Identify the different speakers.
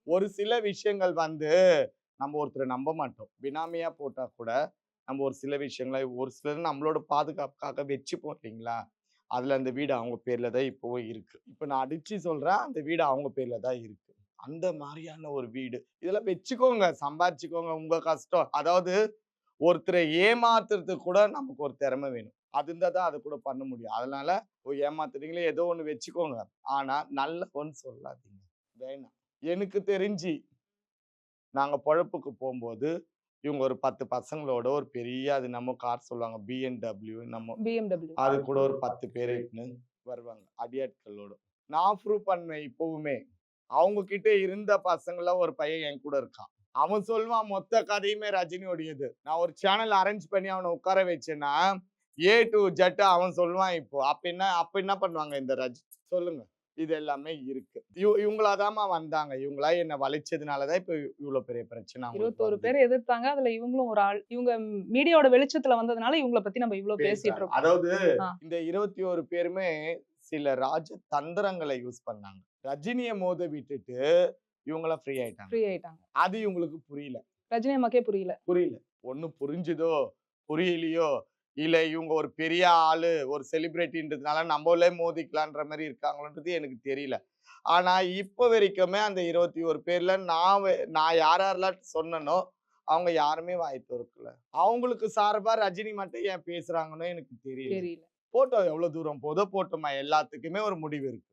Speaker 1: ஒரு சில விஷயங்கள் வந்து நம்ம ஒருத்தரை நம்ப மாட்டோம். பினாமியா போட்டா கூட நம்ம ஒரு சில விஷயங்கள ஒரு சிலர் நம்மளோட பாதுகாப்புக்காக வச்சுப்போம் இல்லைங்களா? அதுல அந்த வீடு அவங்க பேர்ல தான் இப்பவும் இருக்கு. இப்ப நான் அடிச்சு சொல்றேன், அந்த வீடு அவங்க பேர்ல தான் இருக்கு. அந்த மாரியான ஒரு வீடு. இதெல்லாம் வச்சுக்கோங்க, சம்பாரிச்சுக்கோங்க. உங்க கஷ்டம். அதாவது ஒருத்தரை ஏமாத்துறதுக்கு கூட நமக்கு ஒரு திறமை வேணும். அது இருந்தா தான் அத கூட பண்ண முடியும். அதனால ஏமாத்துறீங்களே ஏதோ ஒண்ணு வச்சுக்கோங்க. ஆனா நல்லவன்னு சொல்லாதீங்க. வேணாம். எனக்கு தெரிஞ்சு நாங்க பொழப்புக்கு போம்போது, இவங்க ஒரு 10 பசங்களோட ஒரு பெரிய அது என்னமோ கார் சொல்லுவாங்க. BMW என்னமோ.
Speaker 2: BMW.
Speaker 1: அது கூட ஒரு 10 பேர இட்டுன்னு வருவாங்க. அடியாட்களோட. நான் ப்ரூவ் பண்ணுவேன் இப்பவுமே. அவங்க கிட்ட இருந்த பசங்கள்ல ஒரு பையன் என் கூட இருக்கான். அவன் சொல்வான் மொத்த கதையுமே ரஜினியோடையது. நான் ஒரு சேனல் அரேஞ்ச் பண்ணி அவன உட்கார வச்சேன்னா, ஏ டூ ஜெட் அவன் சொல்வான் இப்போ. அப்ப என்ன பண்ணுவாங்க இந்த சொல்லுங்க. இது எல்லாமே இருக்கு. இவங்களா வந்தாங்க. இவங்களா என்ன வலிச்சதுனால தான் இப்ப இவ்ளோ பெரிய பிரச்சனை அவங்களுக்கு
Speaker 2: 21
Speaker 1: வந்தது.
Speaker 2: பேர் எதிர்த்தாங்க. அதுல இவங்களும் ஒரு ஆள். இவங்க மீடியாவோட வெளிச்சத்துல வந்ததுனால இவங்கள பத்தி நம்ம இவ்ளோ பேசிட்டு
Speaker 1: பேசுறாங்க.
Speaker 2: இருக்கோம்.
Speaker 1: அதாவது
Speaker 2: ஆ.
Speaker 1: இந்த 21 பேருமே சில ராஜ தந்திரங்கள யூஸ் பண்ணாங்க. ரஜினிய மோத விட்டுட்டு இவங்கலாம் ஃப்ரீ ஆயிட்டாங்க.
Speaker 2: ஃப்ரீ ஆயிட்டாங்க.
Speaker 1: அது இவங்களுக்கு புரியல.
Speaker 2: ரஜினி அம்மாக்கே புரியல.
Speaker 1: புரியல. ஒண்ணு புரிஞ்சுதோ, புரியலையோ, இல்ல இவங்க ஒரு பெரிய ஆளு, ஒரு செலிபிரிட்டின்றதுனால நம்மளே மோதிக்கலான்ற மாரி இருக்காங்களோன்றது எனக்கு தெரியல. ஆனா, இப்ப வரைக்குமே அந்த 21 பேர்ல நான் யாரெல்லாம் சொன்னேனோ, அவங்க யாருமே வாய தொறக்கல. அவங்களுக்கு சார்பா ரஜினி மட்டும் ஏன் பேசுறாங்கன்னு எனக்கு தெரியல.
Speaker 2: தெரியல.
Speaker 1: போட்டோம் எவ்வளோ தூரம் போதோ போட்டும்மா. எல்லாத்துக்குமே ஒரு முடிவு இருக்கு.